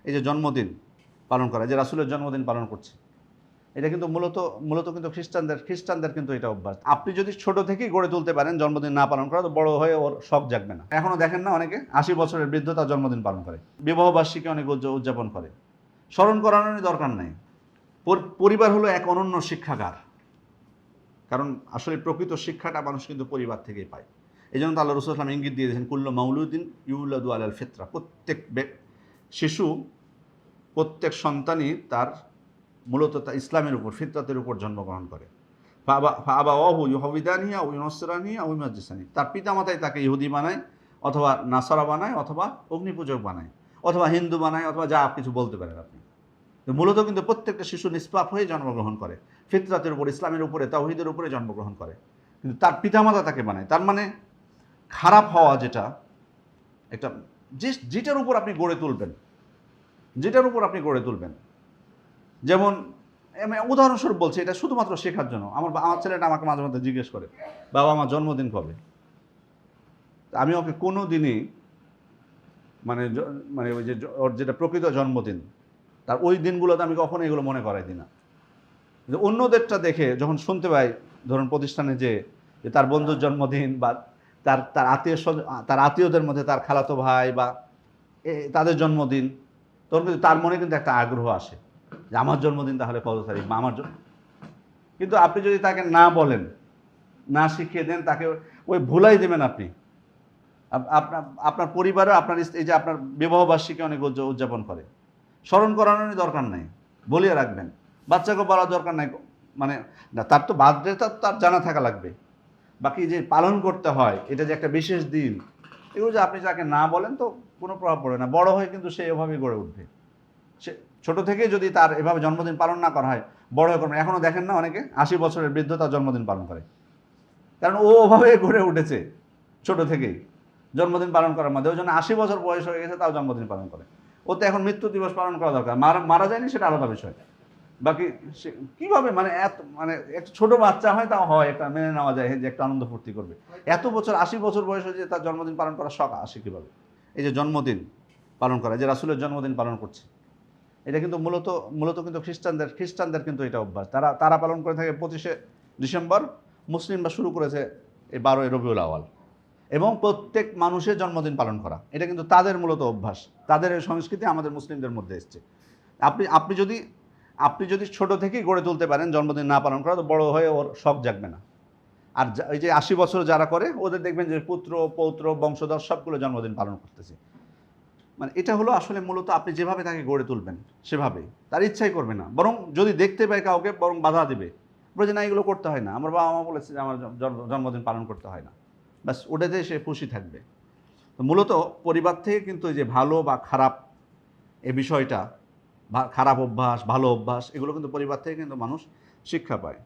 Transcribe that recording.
এই যে জন্মদিন পালন করা, যে রাসূলের জন্মদিন পালন করছে, এটা কিন্তু মূলত কিন্তু খ্রিস্টানদের কিন্তু এটা অভ্যাস। আপনি যদি ছোট থেকেই গড়ে তুলতে পারেন জন্মদিন না পালন করা, তো বড় হয়ে ওর শখ জাগবে না। এখনো দেখেন না অনেকে ৮০ বছরের বৃদ্ধ তার জন্মদিন পালন করে, বিবাহবার্ষিকী অনেক উদযাপন করে। স্মরণ করানোরই দরকার নেই। পরিবার হলো এক অনন্য শিক্ষাগার। কারণ আসলে প্রকৃত শিক্ষাটা মানুষ কিন্তু পরিবার থেকেই পায়। এই জন্য তো আল্লাহ রাসূল সাল্লাল্লাহু আলাইহি ওয়াসাল্লাম ইঙ্গিত দিয়ে দিয়েছেন, কুল্লু মাউলুদিন ইউলাদু আলাল ফিতরা। প্রত্যেক শিশু, প্রত্যেক সন্তানই তার মূলত তা ইসলামের উপর, ফিতরাতের উপর জন্মগ্রহণ করে। ফাআবাওয়াহু ইউহাউবিদানিহি আও ইউনাসসিরানিহি আও ইউমাজ্জিসানিহি। তার পিতামাতাই তাকে ইহুদি বানায়, অথবা নাসারা বানায়, অথবা অগ্নিপূজক বানায়, অথবা হিন্দু বানায়, অথবা যা কিছু বলতে পারেন আপনি। মূলত কিন্তু প্রত্যেকটা শিশু নিষ্পাপ হয়ে জন্মগ্রহণ করে, ফিতরাতের উপর, ইসলামের উপরে, তাওহীদের উপরে জন্মগ্রহণ করে। কিন্তু তার পিতামাতা তাকে বানায়। তার মানে খারাপ হওয়া যেটা, একটা যেটার উপর আপনি গড়ে তুলবেন, যেমন আমি উদাহরণস্বরূপ বলছি, এটা শুধুমাত্র শেখার জন্য। আমার ছেলেটা আমাকে মাঝে মধ্যে জিজ্ঞেস করে, বাবা আমার জন্মদিন কবে? আমি ওকে কোনো দিনই মানে ওই যে ওর যেটা প্রকৃত জন্মদিন, তার ওই দিনগুলোতে আমি কখনো এগুলো মনে করাই দিই না। যে অন্যদেরটা দেখে যখন শুনতে পাই, ধরুন প্রতিষ্ঠানে যে তার বন্ধুর জন্মদিন, বা তার আত্মীয়দের মধ্যে তার খালাতো ভাই বা তাদের জন্মদিন, তখন কিন্তু তার মনে কিন্তু একটা আগ্রহ আসে যে আমার জন্মদিন তাহলে কত তারিখ, বা আমার জন্য। কিন্তু আপনি যদি তাকে না বলেন, না শিখিয়ে দেন, তাকে ওই ভুলাই দেবেন আপনি। আপনার পরিবারে আপনার এই যে আপনার বিবাহবার্ষিকী অনেক উদযাপন করে, স্মরণ করানোরই দরকার নাই, বলিয়ে রাখবেন। বাচ্চাকে বলার দরকার নাই, মানে না, তার তো বার্থডে তার জানা থাকা লাগবে। বাকি যে পালন করতে হয়, এটা যে একটা বিশেষ দিন, এগুলো যে আপনি যাকে না বলেন তো কোনো প্রভাব পড়ে না। বড় হয়ে কিন্তু সে এভাবেই গড়ে উঠবে। সে ছোট থেকে যদি তার এভাবে জন্মদিন পালন না করা হয়, বড় হয়ে করবে। এখনও দেখেন না অনেকে ৮০ বছরের বৃদ্ধ তার জন্মদিন পালন করে, কারণ ও ওভাবে গড়ে উঠেছে ছোট থেকেই জন্মদিন পালন করার মধ্যে। ওই জন্য ৮০ বছর বয়স হয়ে গেছে তাও জন্মদিন পালন করে। ও তো এখন মৃত্যু দিবস পালন করা দরকার, মারা যায়নি সেটা আলাদা বিষয়। বাকি সে কীভাবে, মানে একটা ছোট বাচ্চা হয়, তাও হয় একটা মেনে নেওয়া যায় যে একটা আনন্দ ফুর্তি করবে। এত বছর ৮০ বছর বয়স হয়ে যে তার জন্মদিন পালন করার শখ আসে কীভাবে? এই যে জন্মদিন পালন করা, যে রাসূলের জন্মদিন পালন করছে, এটা কিন্তু মূলত কিন্তু খ্রিস্টানদের কিন্তু এটা অভ্যাস। তারা পালন করে থাকে ২৫শে ডিসেম্বর, মুসলিমরা শুরু করেছে এই ১২ই রবিউল আউয়াল। এবং প্রত্যেক মানুষের জন্মদিন পালন করা, এটা কিন্তু তাদের মূলত অভ্যাস। তাদের এই সংস্কৃতি আমাদের মুসলিমদের মধ্যে এসছে। আপনি যদি ছোট থেকেই গড়ে তুলতে পারেন জন্মদিন না পালন করা, তো বড় হয়ে ওর শখ জাগবে না। আর এই যে ৮০ বছর যারা করে, ওদের দেখবেন যে পুত্র পৌত্র বংশধর সবগুলো জন্মদিন পালন করতেছে। মানে এটা হলো আসলে মূলত আপনি যেভাবে তাকে গড়ে তুলবেন সেভাবেই, তার ইচ্ছাই করবে না, বরং যদি দেখতে পায় কাউকে বরং বাধা দেবে, বলে যে না এগুলো করতে হয় না, আমার বাবা মা বলেছে যে আমার জন্মদিন পালন করতে হয় না, ব্যাস ওটাতে সে খুশি থাকবে। তো মূলত পরিবার থেকে কিন্তু এই যে ভালো বা খারাপ এই বিষয়টা, খারাপ অভ্যাস ভালো অভ্যাস, এগুলো কিন্তু পরিবার থেকে কিন্তু মানুষ শিক্ষা পায়।